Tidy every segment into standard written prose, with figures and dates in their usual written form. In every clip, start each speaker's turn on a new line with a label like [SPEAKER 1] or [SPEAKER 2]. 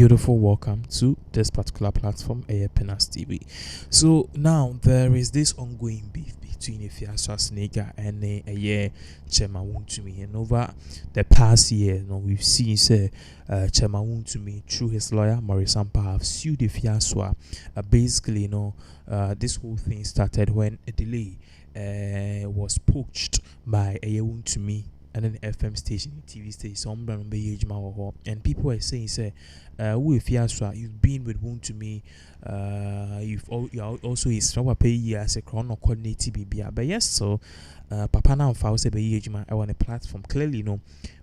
[SPEAKER 1] beautiful welcome to this particular platform, Penas TV. So now there is this ongoing beef between Afia SchwAr and Sue Wontumi, and over the past year, we've seen Sue Wontumi through his lawyer Maurice Ampaw have sued Afia SchwAr. Basically, this whole thing started when a delay was poached by Wontumi and then the FM station, TV station, and people were saying, say, Afia SchwAr, you've been with Wontumi, you are also his pay as a chrono coordinator BBA. But yes, so Papa now found I want a platform. Clearly,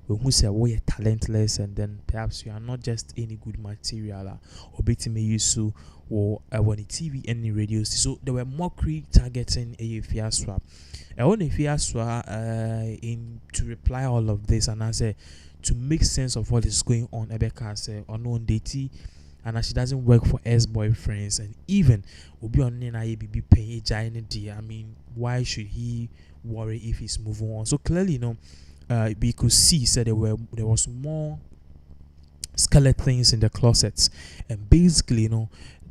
[SPEAKER 1] who say we are talentless, and then perhaps you are not just any good material or betting me use to or want a TV any radios. So there were mockery targeting Afia SchwAr. I want Afia SchwAr in to reply all of this, and I say to make sense of what is going on. Rebecca say unknown deity, and she doesn't work for ex-boyfriends, and even will be on NIABB paying a giant deal. I mean, why should he worry if he's moving on? So clearly, we could see said there was more skeletons in the closets, and basically,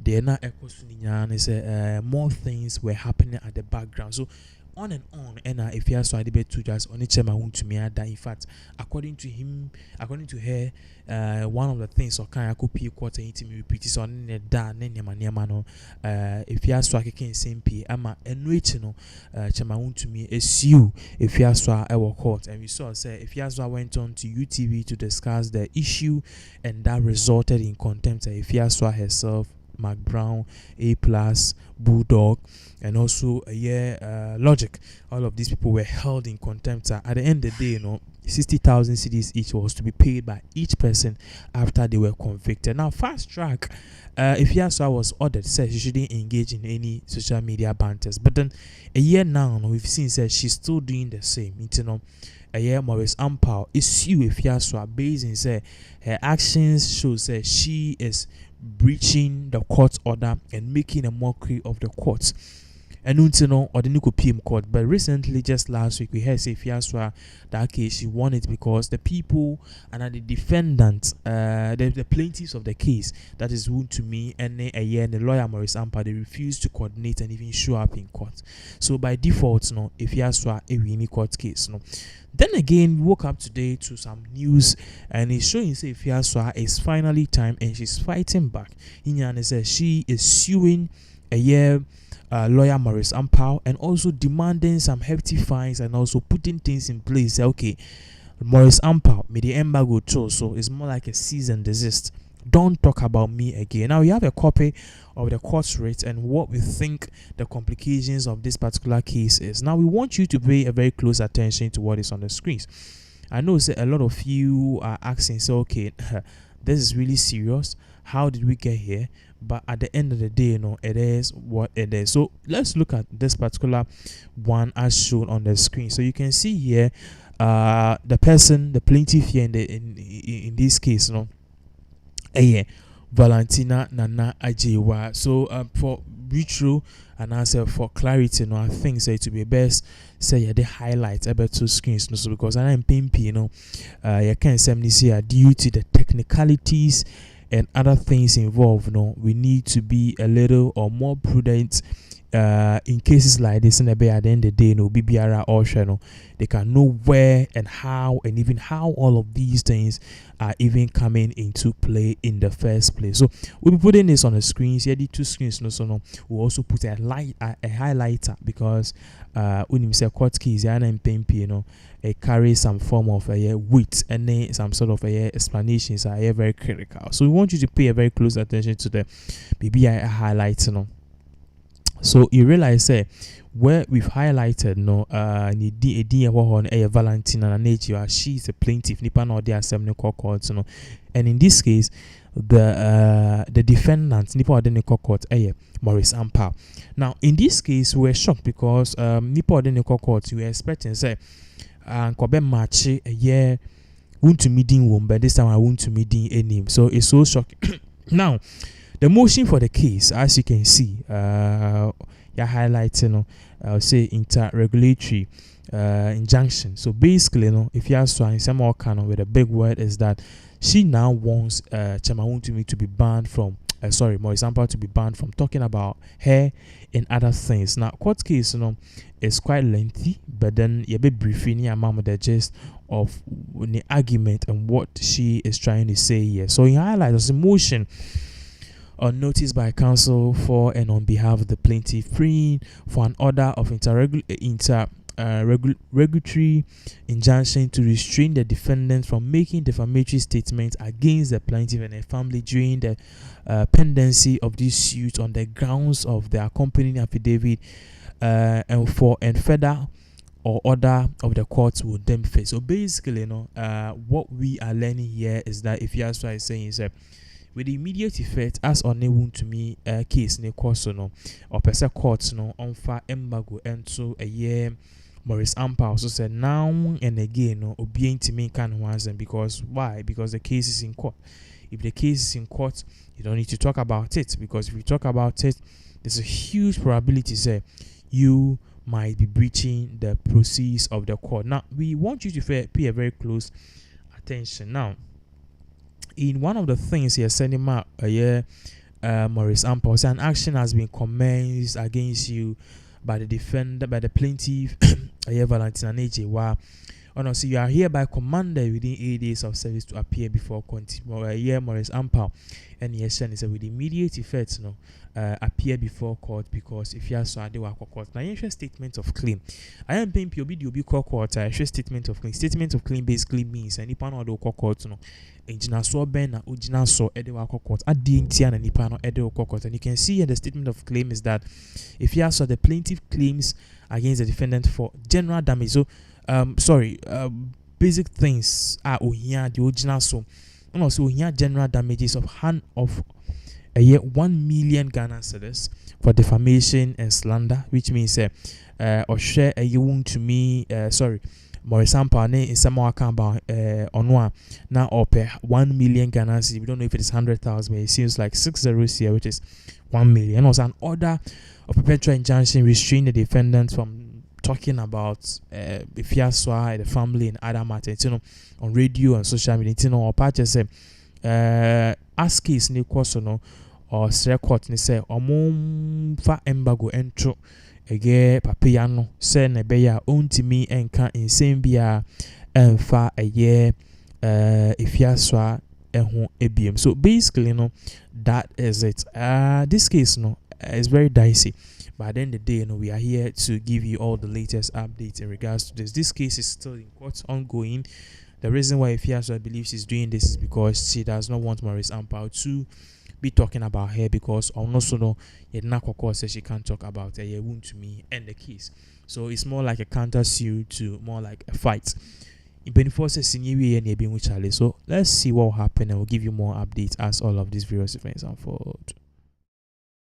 [SPEAKER 1] they're not more things were happening at the background. So on and on, and Afia SchwAr debate to just only Sue Wontumi that in fact, according to her, one of the things or kind of copy quarter intimate repeat is on the da nema Afia SchwAr can same p ama enrich Sue Wontumi sue Afia SchwAr our court, and we saw say Afia SchwAr went on to UTV to discuss the issue, and that resulted in contempt. Afia SchwAr herself, Mark Brown, A+, Bulldog, and also Logic. All of these people were held in contempt. At the end of the day, 60,000 cedis each was to be paid by each person after they were convicted. Now, fast track, Afia SchwAr was ordered, said she shouldn't engage in any social media banters. But then a year now, we've seen said she's still doing the same. Lawyer Maurice Ampaw is suing Afia SchwAr based in say her actions show that she is breaching the court order and making a mockery of the courts. And or the Nogokpo PM court. But recently, just last week, we heard say Afia SchwAr that case she won it because the people and the defendants, the plaintiffs of the case, that is Wontumi and the lawyer Maurice Ampaw, they refused to coordinate and even show up in court. So by default, Afia SchwAr a winning court case. Then again, we woke up today to some news, and it's showing say Afia SchwAr is finally time and she's fighting back. Inyane says she is suing lawyer Maurice Ampaw and also demanding some hefty fines and also putting things in place. Okay, Maurice Ampaw, may the embargo too, so it's more like a cease and desist. Don't talk about me again. Now we have a copy of the court rate and what we think the complications of this particular case is. Now we want you to pay a very close attention to what is on the screens. I know a lot of you are asking, so okay, this is really serious. How did we get here? But at the end of the day, it is what it is. So let's look at this particular one as shown on the screen. So you can see here, the plaintiff here in this case, Valentina Nana Ajewa. So for retro and answer for clarity, I think say to be best say the highlights about two screens, so because I'm pimpy, you can't say due to the technicalities and other things involved, we need to be a little or more prudent in cases like this. And at the end of the day, BBR or they can know where and how, and even how all of these things are even coming into play in the first place. So we'll be putting this on the screens here, the two screens. We'll also put a highlighter because when you say court keys, it carries some form of weight and some sort of explanations are very critical. So we want you to pay a very close attention to the BBI highlights. So you realize where we've highlighted Valentina Nature, she's a plaintiff, nipa no they are seven court, and in this case the defendant nipa de court Maurice Ampaw. Now in this case we're shocked because nipa de court we were expecting say Kobe match a year Wontumi din won, but this time I Wontumi din a name. So it's so shocking. Now the motion for the case, as you can see, you're highlighting, say inter-regulatory injunction. So basically, if you are trying some more kind of with a big word, is that she now wants Chairman Wontumi to be banned from Maurice Ampaw to be banned from talking about her and other things. Now, court case, is quite lengthy, but then you be briefing your mom the gist of the argument and what she is trying to say here. So he highlights a motion on notice by counsel for and on behalf of the plaintiff praying for an order of regulatory injunction to restrain the defendant from making defamatory statements against the plaintiff and her family during the pendency of this suit on the grounds of the accompanying affidavit and further or order of the courts will then face. So basically, what we are learning here is that if Afia SchwAr is saying is with the immediate effect as on a Wontumi case ne course or per courts on fa embargo and so a year Maurice Ampaw also said now and again obeying to me can once, and because why? Because the case is in court. If the case is in court, you don't need to talk about it, because if you talk about it, there's a huge probability say you might be breaching the procedures of the court. Now we want you to pay a very close attention. Now, in one of the things he has sent him out Maurice Ampaw said an action has been commenced against you by the defender, by the plaintiff, Valentina Nejewa. So you are hereby commanded within 8 days of service to appear before Maurice Ampaw. And yes, and said with immediate effect, appear before court, because if you are so they were court. Now, you statement of claim. I am paying POB court. I statement of claim. Statement of claim basically means any pan or the court, Engineer so ben ujina so edewa court at the intian and nipano edewa court. And you can see in the statement of claim is that if you saw the plaintiff claims against the defendant for general damage. So basic things are here the original so and also here general damages of 1 million Ghana cedis for defamation and slander, which means or share a you want to me Maurice Ampaw in some account about on now up 1 million Ghana cedis. We don't know if it is 100,000, but it seems like 6 zeros here, which is 1 million. Also an order of perpetual injunction restraining the defendant from talking about Afia SchwAr, the family, and other matters, on radio and social media, or patches ask case ne course or record ne say fa embargo entro ege papiano say ne beya ontimi enka insane bia emfa eye Afia SchwAr ehun ebiem. So basically that is it. This case is very dicey. But at the end of the day, we are here to give you all the latest updates in regards to this. This case is still in court, ongoing. The reason why Afia SchwAr believes she's doing this is because she does not want Maurice Ampaw to be talking about her, because also says she can't talk about her Wontumi and the case. So it's more like a counter suit to more like a fight. So let's see what will happen, and we'll give you more updates as all of these various events unfold.